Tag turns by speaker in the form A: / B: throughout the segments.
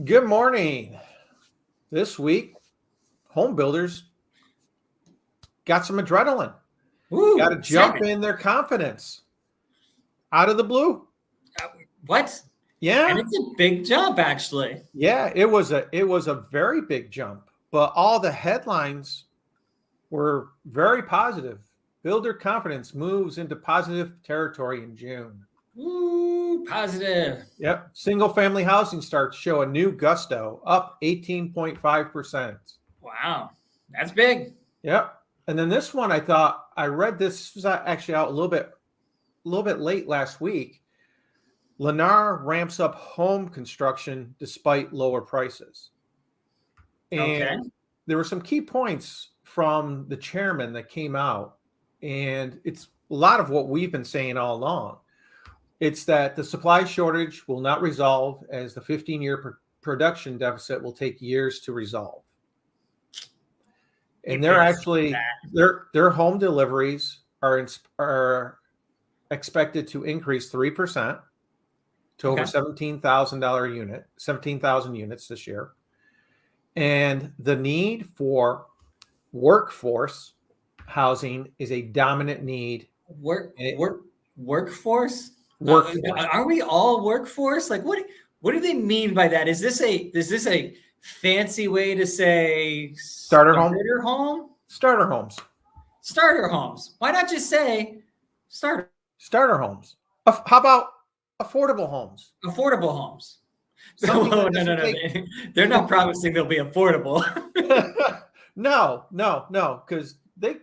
A: Good morning. This week, home builders got some adrenaline. Got to jump in their confidence out of the blue.
B: What?
A: Yeah.
B: And it's a big jump, actually.
A: Yeah, it was a very big jump, but all the headlines were very positive. Builder confidence moves into positive territory in June.
B: Ooh, positive.
A: Yep. Single family housing starts show a new gusto, up 18.5%.
B: Wow. That's big.
A: Yep. And then this one, I read this was actually out a little bit late last week. Lennar ramps up home construction despite lower prices. And there were some key points from the chairman that came out. And it's a lot of what we've been saying all along. It's that the supply shortage will not resolve, as the 15-year production deficit will take years to resolve. And they're actually their home deliveries are expected to increase 3% to over $17,000 units this year. And the need for workforce housing is a dominant need.
B: Workforce? Are we all workforce? Like what do they mean by that? Is this a fancy way to say
A: starter
B: home?
A: Starter homes.
B: Starter homes. Why not just say starter
A: homes? How about affordable homes?
B: Affordable homes. No. They're not promising they'll be affordable.
A: No, because they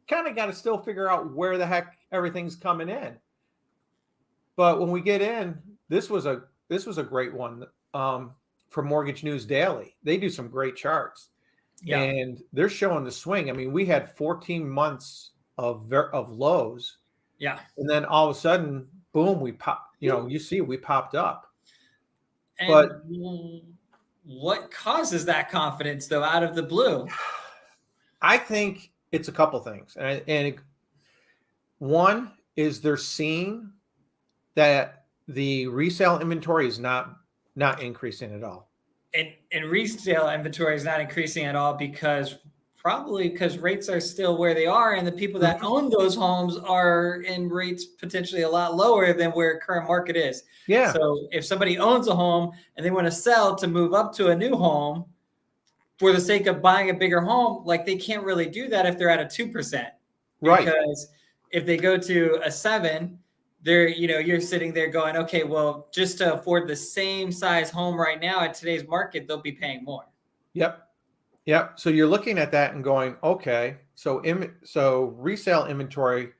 A: kind of got to still figure out where the heck everything's coming in. But when we get in, this was a great one for Mortgage News Daily. They do some great charts, and they're showing the swing. I mean, we had 14 months of lows, and then all of a sudden, boom, we popped. We popped up.
B: And but what causes that confidence, though, out of the blue?
A: I think it's a couple things, and one is they're seeing that the resale inventory is not increasing at all.
B: And resale inventory is not increasing at all because rates are still where they are, and the people that own those homes are in rates potentially a lot lower than where current market is.
A: Yeah.
B: So if somebody owns a home and they want to sell to move up to a new home for the sake of buying a bigger home, like they can't really do that if they're at a 2%.
A: Right.
B: Because if they go to a 7%, you're sitting there going, okay, well, just to afford the same size home right now at today's market, they'll be paying more.
A: Yep. So you're looking at that and going, okay, so resale inventory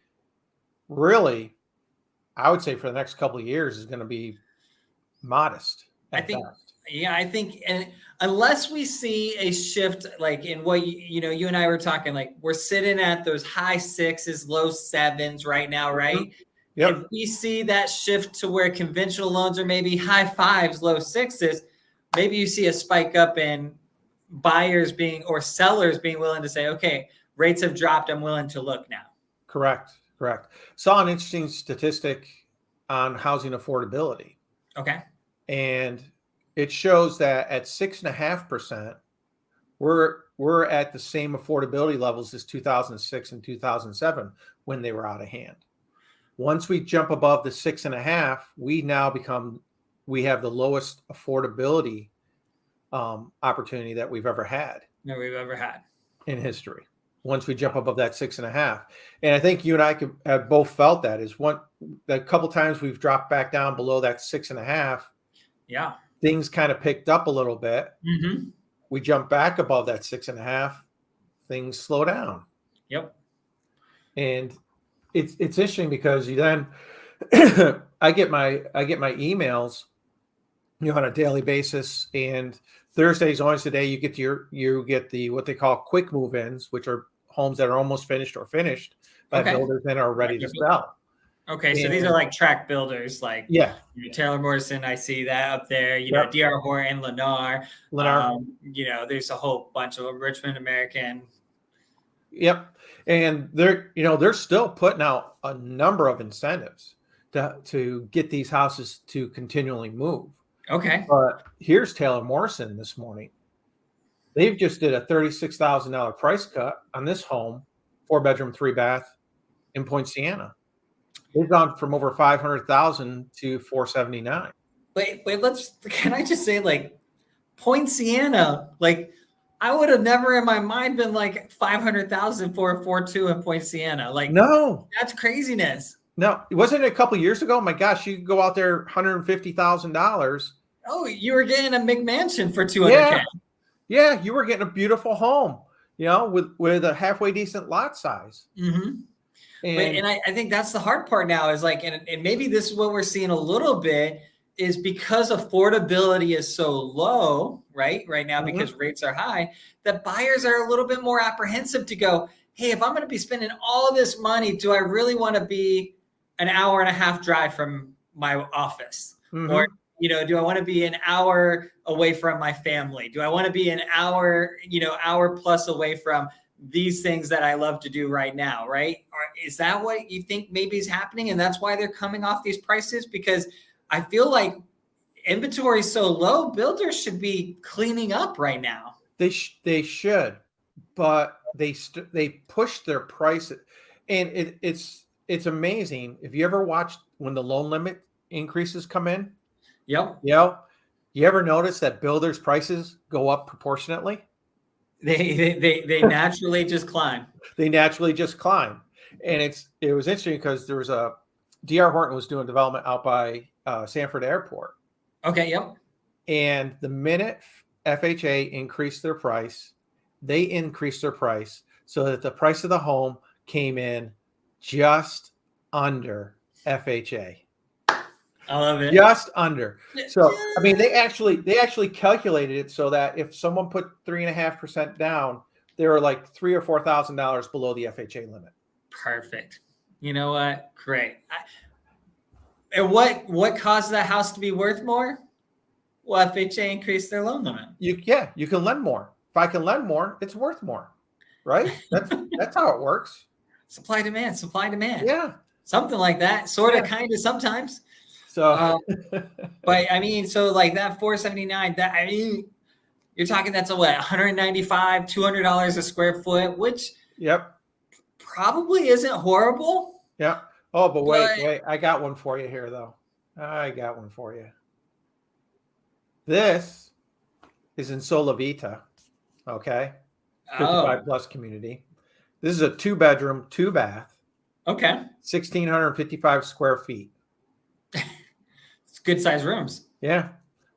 A: really, I would say for the next couple of years is going to be modest.
B: I think, and unless we see a shift, like in what, you and I were talking, like we're sitting at those high 6s, low 7s right now, right?
A: Yep.
B: If we see that shift to where conventional loans are maybe high 5s, low 6s, maybe you see a spike up in buyers or sellers being willing to say, okay, rates have dropped, I'm willing to look now.
A: Correct. Saw an interesting statistic on housing affordability.
B: Okay.
A: And it shows that at 6.5%, we're at the same affordability levels as 2006 and 2007 when they were out of hand. Once we jump above the 6.5, we have the lowest affordability opportunity that we've ever had in history. Once we jump above that 6.5, and I think you and I have both felt that is the couple times we've dropped back down below that 6.5.
B: Yeah,
A: things kind of picked up a little bit.
B: Mm-hmm.
A: We jump back above that 6.5, things slow down.
B: Yep,
A: and it's interesting because you then I get my emails, on a daily basis, and Thursday is always the day you get the what they call quick move-ins, which are homes that are almost finished or finished by builders and are ready to sell.
B: Okay, so these are like track builders, like Taylor Morrison. I see that up there. D.R. Horton, Lennar. There's a whole bunch of them. Richmond American.
A: Yep, and they're still putting out a number of incentives to get these houses to continually move.
B: Okay.
A: But here's Taylor Morrison this morning. They've just did a $36,000 price cut on this home, 4-bedroom, 3-bath in Point Siena. They've gone from over 500,000 to 479.
B: Wait, can I just say, like, Point Siena, like, I would have never in my mind been like 500,000 for a 4.2 in Point Siena. Like,
A: No,
B: that's craziness.
A: no, it wasn't a couple years ago. My gosh, you could go out there $150,000.
B: Oh, you were getting a McMansion for 200K.
A: Yeah, yeah, you were getting a beautiful home, with a halfway decent lot size.
B: Mm-hmm.
A: And,
B: And I think that's the hard part now is like, and maybe this is what we're seeing a little bit is because affordability is so low, right now, because rates are high, that buyers are a little bit more apprehensive to go, hey, if I'm going to be spending all this money, do I really want to be an hour and a half drive from my office? Or, do I want to be an hour away from my family? Do I want to be an hour plus away from these things that I love to do right now, right? Or is that what you think maybe is happening? And that's why they're coming off these prices? Because I feel like inventory is so low, builders should be cleaning up right now.
A: They should, but they push their price, and it's amazing. If you ever watched when the loan limit increases come in,
B: Yep.
A: You ever notice that builders' prices go up proportionately?
B: They naturally just climb.
A: They naturally just climb, and it was interesting because there was D.R. Horton was doing development out by Sanford Airport.
B: Okay. Yep.
A: And the minute FHA increased their price, they increased their price so that the price of the home came in just under FHA.
B: I love it.
A: Just under. So, I mean, they actually calculated it so that if someone put 3.5% down, they were like $3,000 or $4,000 below the FHA limit.
B: Perfect. You know what? Great. And what caused that house to be worth more? Well, FHA increased their loan limit.
A: You can lend more. If I can lend more, it's worth more, right? That's how it works.
B: Supply demand.
A: Yeah,
B: something like that. Sort of, kind of, sometimes.
A: So,
B: but I mean, so like that 479. That I mean, you're talking that's a what? $195, $200 a square foot, which probably isn't horrible.
A: Yeah. Oh, but wait, I got one for you here, though. I got one for you. This is in Solavita, okay? 55 plus community. This is a 2-bedroom, 2-bath.
B: Okay.
A: 1,655 square feet.
B: It's good sized rooms.
A: Yeah.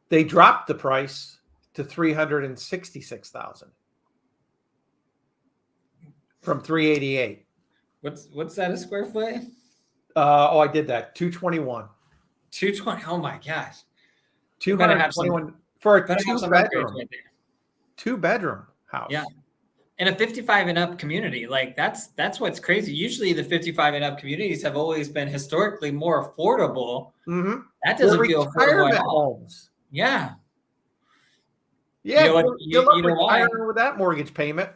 A: They dropped the price to $366,000 from $388,000.
B: What's that a square foot?
A: I did that. 221.
B: 220. Oh my gosh.
A: 221 for a 2-bedroom.
B: Right
A: 2-bedroom house.
B: Yeah. In a 55 and up community, like that's what's crazy. Usually the 55 and up communities have always been historically more affordable.
A: Mm-hmm.
B: That doesn't feel affordable at all.
A: Homes.
B: Yeah.
A: Yeah. You know retiring with that mortgage payment.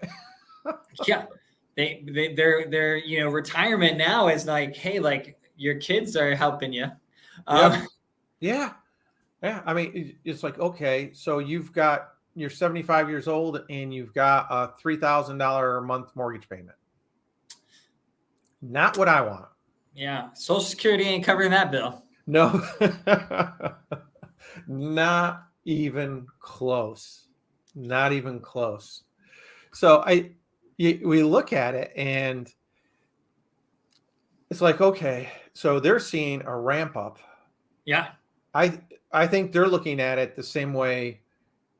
B: Yeah. Their retirement now is like, hey, like your kids are helping you.
A: Yeah. I mean, it's like, okay, so you're 75 years old and you've got a $3,000 a month mortgage payment. Not what I want.
B: Yeah. Social Security ain't covering that bill.
A: No, not even close. Not even close. So we look at it and it's like, okay, so they're seeing a ramp up.
B: Yeah.
A: I think they're looking at it the same way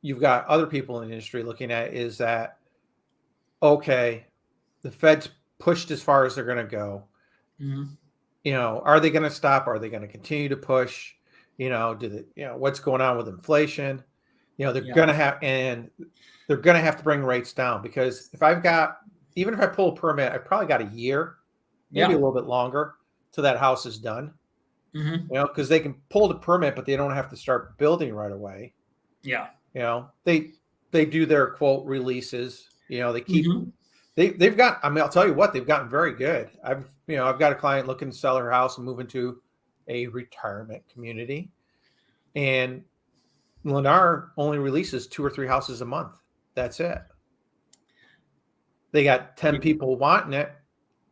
A: you've got other people in the industry looking at it, is that, okay, the Fed's pushed as far as they're going to go. Mm-hmm. Are they going to stop? Are they going to continue to push? What's going on with inflation? They're going to have, and they're going to have to bring rates down, because even if I pull a permit, I probably got a year, maybe a little bit longer till that house is done. Mm-hmm. Because they can pull the permit, but they don't have to start building right away. Yeah. They do their quote releases. They keep they've got. I mean, I'll tell you what, they've gotten very good. I've got a client looking to sell her house and move into a retirement community, and Lennar only releases 2 or 3 houses a month. That's it. They got 10 people wanting it,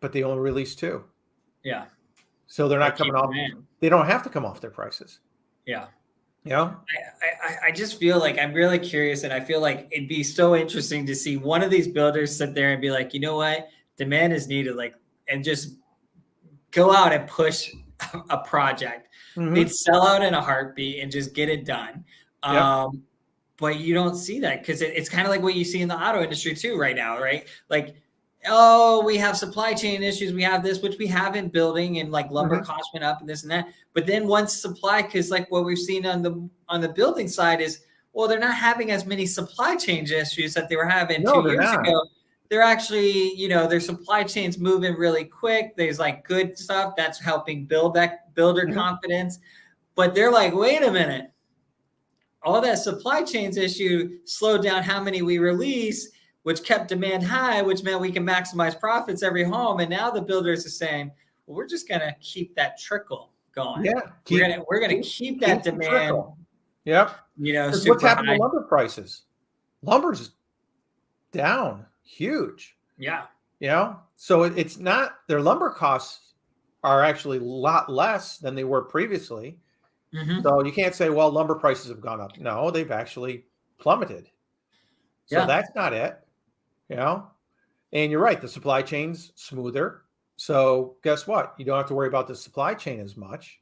A: but they only release 2.
B: Yeah.
A: So they're not
B: They
A: coming
B: keep
A: off.
B: demand.
A: They don't have to come off their prices.
B: Yeah.
A: You know?
B: I just feel like I'm really curious, and I feel like it'd be so interesting to see one of these builders sit there and be like, you know what, demand is needed, like, and just go out and push a project.
A: Mhm.
B: They'd sell out in a heartbeat and just get it done.
A: Yep.
B: But you don't see that because it's kind of like what you see in the auto industry too right now, right? Like, oh, we have supply chain issues. We have this, which we have in building, and like lumber
A: Mhm.
B: costs went up and this and that. But then once supply, because like what we've seen on the building side is, well, they're not having as many supply chain issues that they were having
A: No,
B: 2
A: they're
B: years
A: not.
B: ago. They're actually, their supply chain's moving really quick. There's like good stuff that's helping build that builder
A: Mhm.
B: confidence. But they're like, wait a minute. All that supply chains issue slowed down how many we release, which kept demand high, which meant we can maximize profits every home. And now the builders are saying, well, we're just gonna keep that trickle going.
A: Yeah.
B: We're gonna keep that
A: the
B: demand,
A: trickle. Yep. Because what's
B: super
A: happened to
B: high.
A: lumber prices? Lumber's down huge.
B: Yeah.
A: You know? So it's not, their lumber costs are actually a lot less than they were previously.
B: Mm-hmm.
A: So you can't say, well, lumber prices have gone up. No, they've actually plummeted. So
B: Yeah.
A: that's not it. You know? And you're right, the supply chain's smoother. So guess what? You don't have to worry about the supply chain as much.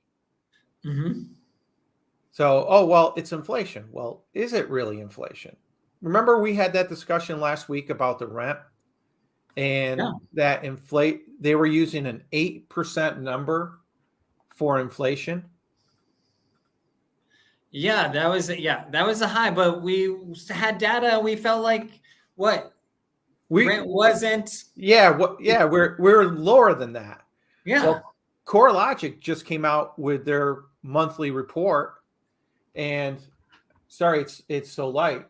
B: Mm-hmm.
A: So, oh, well, it's inflation. Well, is it really inflation? Remember we had that discussion last week about the rent and
B: Yeah.
A: that they were using an 8% number for inflation.
B: Yeah, that was a high, but we had data. We felt like what rent wasn't.
A: Yeah, we're lower than that.
B: Yeah.
A: Well, CoreLogic just came out with their monthly report, and sorry, it's so light,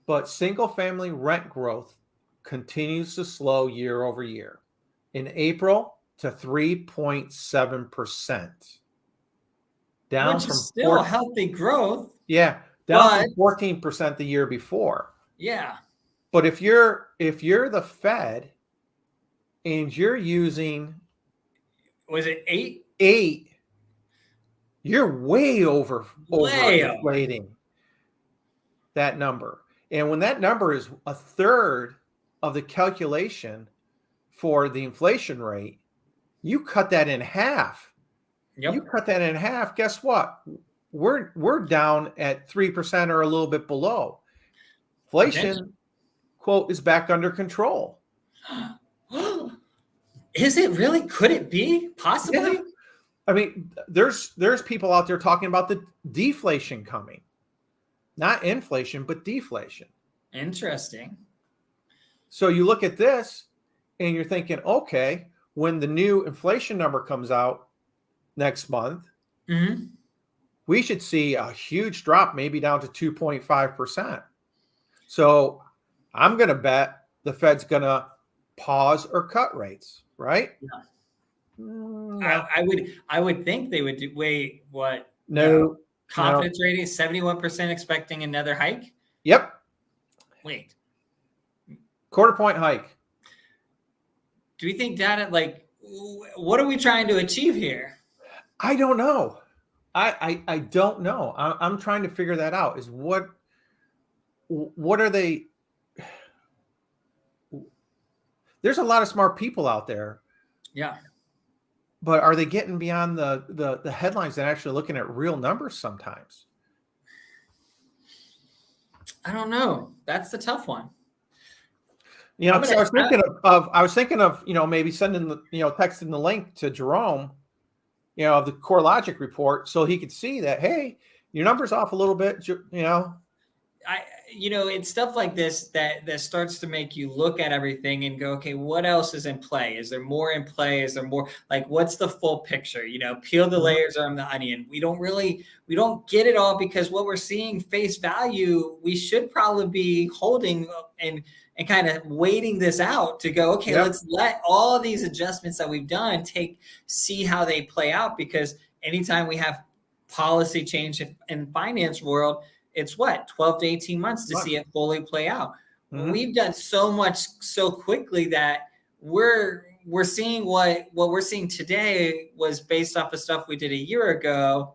A: but single family rent growth continues to slow year over year. In April to 3.7%, down
B: Which
A: from
B: is still healthy growth.
A: down
B: But
A: from 14% the year before.
B: yeah.
A: But if you're the Fed and you're using,
B: Was it 8?
A: 8, you're way overinflating that number. And when that number is a third of the calculation for the inflation rate, you cut that in half.
B: Yep.
A: You cut that in half, guess what? We're down at 3% or a little bit below. Inflation, quote, is back under control.
B: Is it really? Could it be? Possibly?
A: Yeah. I mean, there's people out there talking about the deflation coming. Not inflation, but deflation.
B: Interesting.
A: So you look at this and you're thinking, okay, when the new inflation number comes out next month,
B: Mm-hmm.
A: we should see a huge drop, maybe down to 2.5%. So I'm going to bet the Fed's going to pause or cut rates, right?
B: Yeah.
A: No.
B: I would think they would do. Wait, what?
A: No.
B: Confidence rating 71% expecting another hike.
A: Yep.
B: Wait.
A: Quarter point hike.
B: Do we think data, like, what are we trying to achieve here?
A: I don't know. I don't know. I'm trying to figure that out. Is what are they? There's a lot of smart people out there.
B: Yeah.
A: But are they getting beyond the headlines and actually looking at real numbers sometimes?
B: I don't know. That's the tough one.
A: You know, I was thinking of maybe sending texting the link to Jerome, of the CoreLogic report, so he could see that, hey, your number's off a little bit.
B: It's stuff like this that starts to make you look at everything and go, okay, what else is in play? Is there more in play? Is there more, like, what's the full picture? Peel the layers on the onion. We don't get it all, because what we're seeing face value, we should probably be holding and kind of waiting this out to go, okay, let's let all of these adjustments that we've done see how they play out, because anytime we have policy change in finance world, it's what, 12 to 18 months to see it fully play out. We've done so much so quickly that we're seeing what we're seeing today was based off of stuff we did a year ago,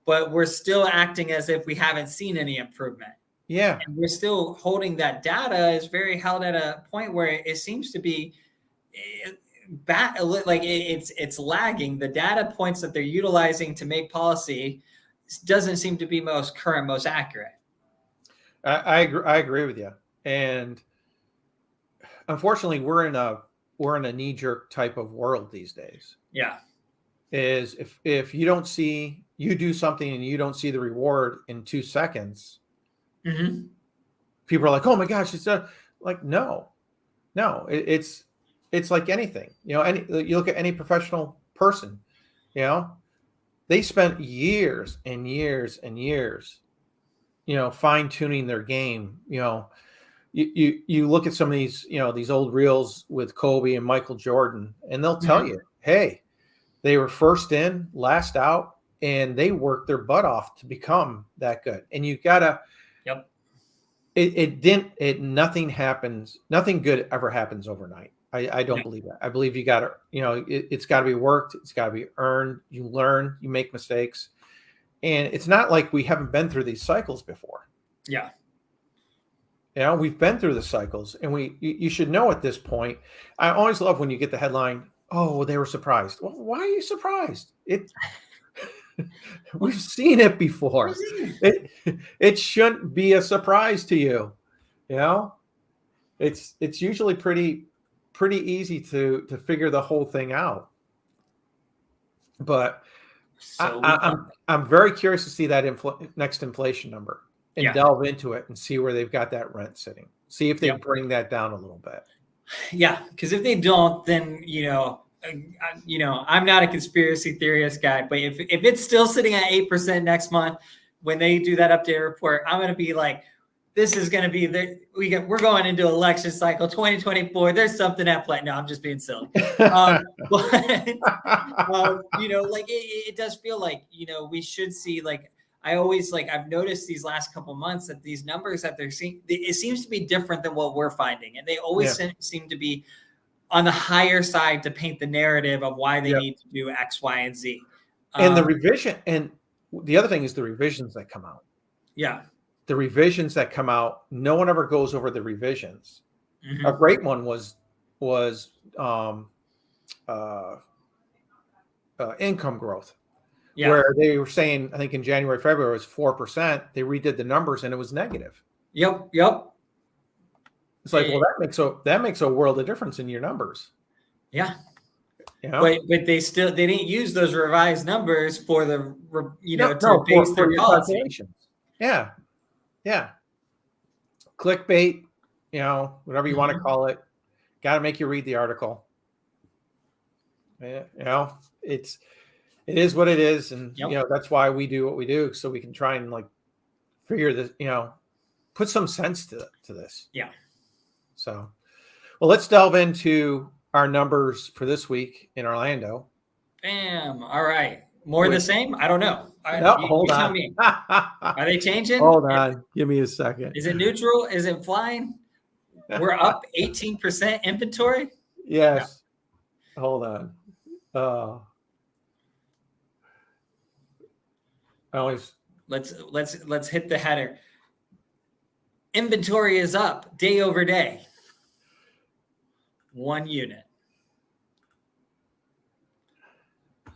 B: but we're still acting as if we haven't seen any improvement.
A: Yeah.
B: And we're still holding that data is very held at a point where it seems to be like it's lagging. The data points that they're utilizing to make policy doesn't seem to be most current, most accurate.
A: I agree with you. And unfortunately, we're in a knee-jerk type of world these days.
B: Yeah.
A: Is if you don't see, you do something and you don't see the reward in 2 seconds, people are like, oh my gosh, it's like, no, it's like anything, you look at any professional person, they spent years and years and years, fine tuning their game. You look at some of these, these old reels with Kobe and Michael Jordan, and they'll tell you, hey, they were first in, last out, and they worked their butt off to become that good. And you gotta, nothing good ever happens overnight. I don't believe that. I believe you gotta, it's gotta be worked. It's gotta be earned. You learn, you make mistakes. And it's not like we haven't been through these cycles before.
B: Yeah.
A: We've been through the cycles, and you should know at this point. I always love when you get the headline, oh, they were surprised. Well, why are you surprised? We've seen it before. It shouldn't be a surprise to you. It's usually pretty easy to figure the whole thing out. But I'm very curious to see that next inflation number and delve into it and see where they've got that rent sitting. See if they bring that down a little bit.
B: Yeah, because if they don't, then I'm not a conspiracy theorist guy, but if it's still sitting at 8% next month when they do that updated report, I'm going to be like, this is going to be we're going into election cycle 2024. There's something at play. No, I'm just being silly. But like it does feel like we should see, like, I always, like, I've noticed these last couple months that these numbers that they're seeing, it seems to be different than what we're finding, and they always seem to be on the higher side to paint the narrative of why they need to do X, Y, and Z.
A: And the revision, and the other thing is the revisions that come out.
B: Yeah.
A: The revisions that come out, no one ever goes over the revisions. A great one was income growth, where they were saying, I think in January, February, it was 4%. They redid the numbers and it was negative.
B: Yep.
A: It's like, well, that makes a world of difference in your numbers.
B: Yeah. But they didn't use those revised numbers for the to base their policy.
A: Yeah. Clickbait, whatever you want to call it. Got to make you read the article. It is what it is, and that's why we do what we do, so we can try and like figure this, put some sense to this.
B: Yeah.
A: So, well, let's delve into our numbers for this week in Orlando.
B: Bam. All right. More of the same? I don't know.
A: Hold on.
B: Are they changing?
A: Hold on. Give me a second.
B: Is it neutral? Is it flying? We're up 18% inventory?
A: Yes. No. Hold on.
B: Let's hit the header. Inventory is up day over day. 1 unit.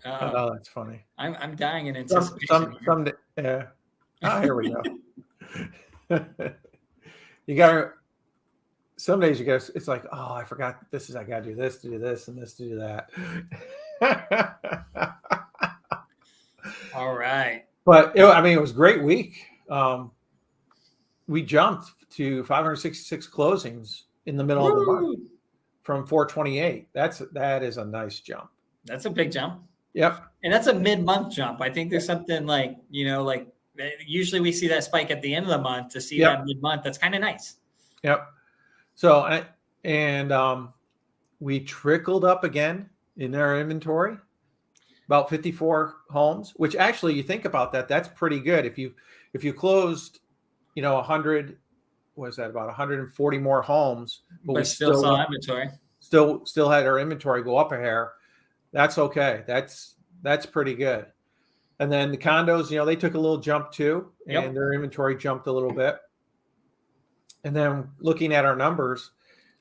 A: Oh, that's funny.
B: I'm dying in anticipation.
A: Here we go. You gotta. Some days you guys, it's like, oh, I forgot I gotta do this to do this and this to do that.
B: All right.
A: But it was a great week. We jumped to 566 closings in the middle of the month from 428. That is a nice jump.
B: That's a big jump.
A: Yep.
B: And that's a mid-month jump. I think there's something like, usually we see that spike at the end of the month. To see that mid-month, that's kind of nice.
A: Yep. So, we trickled up again in our inventory, about 54 homes, which actually, you think about that, that's pretty good. If you closed 100, was that about 140 more homes, but we
B: But still
A: still
B: saw inventory.
A: still had our inventory go up a hair. That's okay. That's pretty good. And then the condos, they took a little jump too, and
B: Yep.
A: their inventory jumped a little bit. And then looking at our numbers,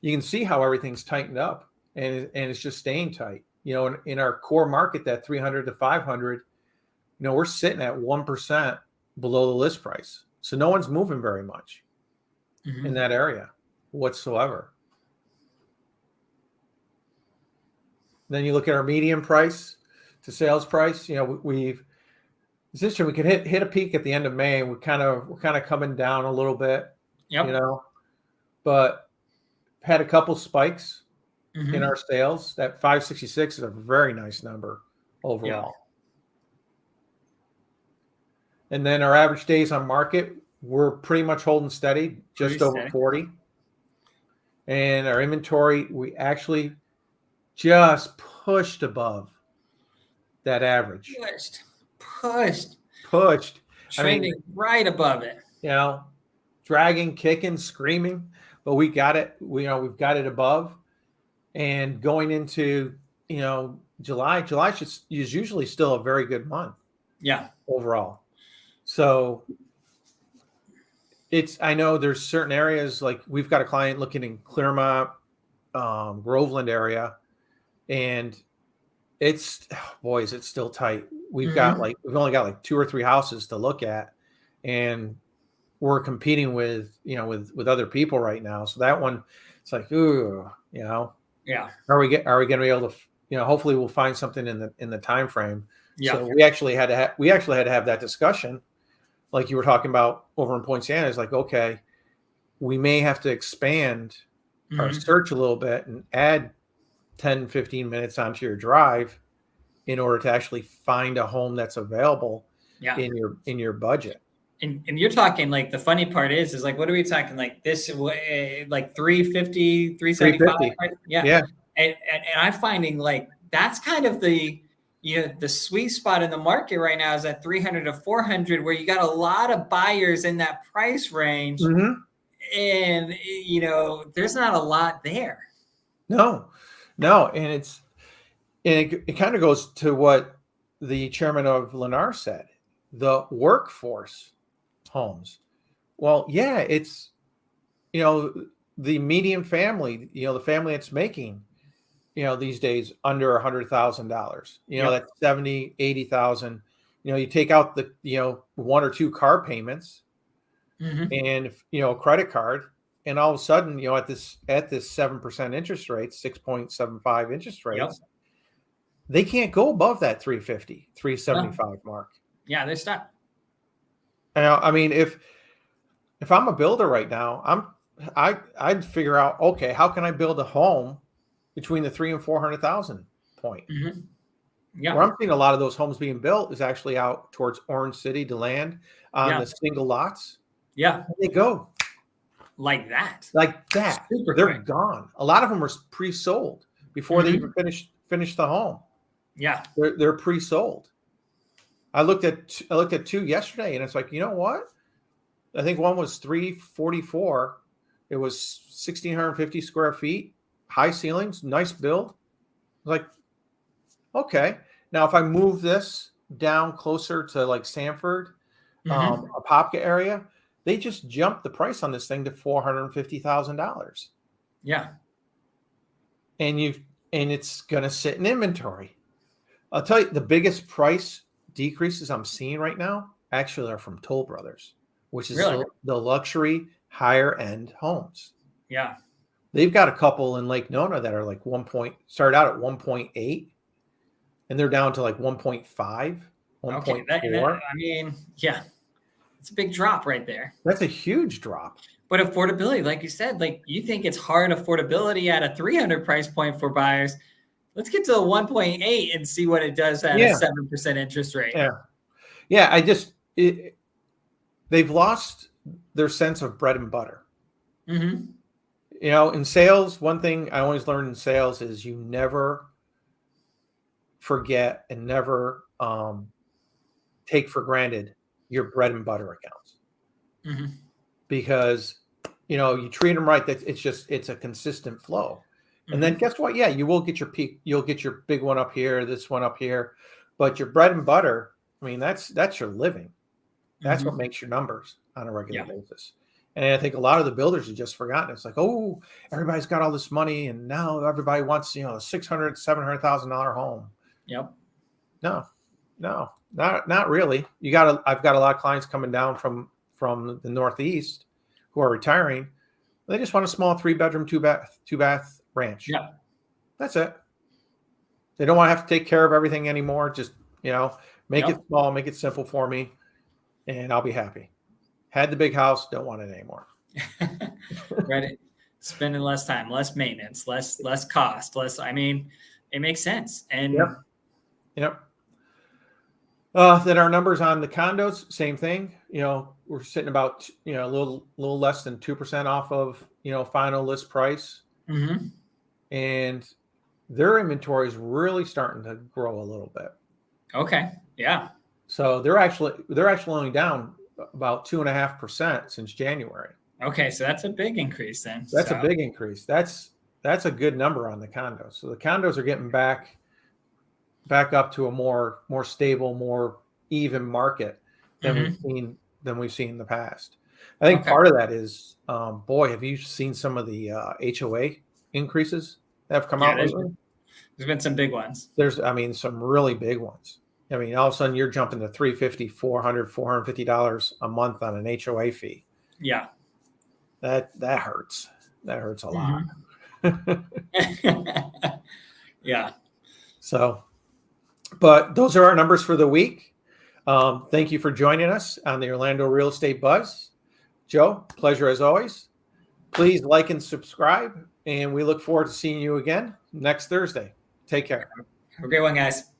A: you can see how everything's tightened up, and it's just staying tight. In our core market, that 300 to 500, we're sitting at 1% below the list price. So no one's moving very much in that area whatsoever. Then you look at our median price to sales price. It's interesting. We could hit a peak at the end of May. We're kind of coming down a little bit.
B: Yep.
A: But had a couple spikes in our sales. That 566 is a very nice number overall. Yeah. And then our average days on market, we're pretty much holding steady, just over 40. And our inventory, we actually just pushed above that average. Pushed.
B: Trending right above it.
A: Dragging, kicking, screaming, but we got it. We've got it above. And going into July is usually still a very good month.
B: Yeah.
A: Overall. So I know there's certain areas, like we've got a client looking in Claremont, Groveland area, and it's still tight. We've only got like 2 or 3 houses to look at, and we're competing with other people right now. So that one, it's like, ooh,
B: Yeah.
A: Are we going to be able to, hopefully we'll find something in the time frame.
B: Yeah.
A: So we actually had to have that discussion, like you were talking about over in Point Santa. It's like, okay, we may have to expand our search a little bit and add 10, 15 minutes onto your drive in order to actually find a home that's available in your budget.
B: And you're talking, like, the funny part is like, what are we talking, like this, like 350, 375? Right? Yeah. And I'm finding, like, that's kind of the sweet spot in the market right now is at 300 to 400, where you got a lot of buyers in that price range. And, there's not a lot there.
A: No. And it kind of goes to what the chairman of Lennar said, the workforce homes. Well, yeah, it's, the median family, the family that's making, these days under $100,000, that's 70, 80,000, you take out the, 1 or 2 car payments and, a credit card. And all of a sudden, at this 7% interest rate, 6.75 interest rates, they can't go above that 350, 375 mark.
B: Yeah, they're stuck.
A: I mean, if I'm a builder right now, I'd figure out, okay, how can I build a home between the 300,000 and 400,000 point?
B: Yeah.
A: Where I'm seeing a lot of those homes being built is actually out towards Orange City, DeLand, on the single lots.
B: Yeah.
A: They go
B: like that.
A: They're gone. A lot of them are pre-sold before they even finish the home.
B: Yeah.
A: They're pre-sold. I looked at 2 yesterday, and it's like, you know what? I think one was 344. It was 1,650 square feet, high ceilings, nice build. Like, okay. Now, if I move this down closer to like Sanford, Apopka area, they just jumped the price on this thing to $450,000.
B: Yeah.
A: And it's going to sit in inventory. I'll tell you, the biggest price decreases I'm seeing right now actually are from Toll Brothers, which is the luxury higher end homes.
B: Yeah.
A: They've got a couple in Lake Nona that are like start out at 1.8 and they're down to like 1.5, 1.4.
B: Okay, I mean, yeah, it's a big drop right there.
A: That's a huge drop.
B: But affordability, like you said, like you think it's hard affordability at a 300 price point for buyers. Let's get to a 1.8 and see what it does at a 7% interest rate.
A: Yeah. They've lost their sense of bread and butter. In sales, one thing I always learned in sales is you never forget and never take for granted your bread and butter accounts. because, you treat them right. That it's a consistent flow. And then guess what? Yeah, you will get your peak. You'll get your big one up here, this one up here, but your bread and butter, I mean, that's your living. That's what makes your numbers on a regular basis. And I think a lot of the builders have just forgotten. It's like, oh, everybody's got all this money, and now everybody wants, a $600,000, $700,000 home.
B: Yep.
A: No, not really. I've got a lot of clients coming down from the Northeast who are retiring. They just want a small 3-bedroom, two bath ranch.
B: Yeah.
A: That's it. They don't want to have to take care of everything anymore. Just, make it small, make it simple for me, and I'll be happy. Had the big house, don't want it anymore.
B: Right. Spending less time, less maintenance, less cost, it makes sense. And
A: Yep. Then our numbers on the condos, same thing. We're sitting about, a little less than 2% off of, final list price. And their inventory is really starting to grow a little bit.
B: Okay. Yeah.
A: So they're actually only down about 2.5% since January.
B: Okay. So that's a big increase then.
A: That's a big increase. That's a good number on the condos. So the condos are getting back up to a more stable, more even market than we've seen in the past. I think part of that is, have you seen some of the HOA increases that have come out lately?
B: There's been some big ones.
A: There's some really big ones. All of a sudden you're jumping to $350, $400, $450 a month on an HOA fee.
B: Yeah.
A: That hurts. That hurts a lot.
B: Yeah.
A: So, but those are our numbers for the week. Thank you for joining us on the Orlando Real Estate Buzz. Joe, pleasure as always. Please like and subscribe, and we look forward to seeing you again next Thursday. Take care.
B: Have a great one, guys.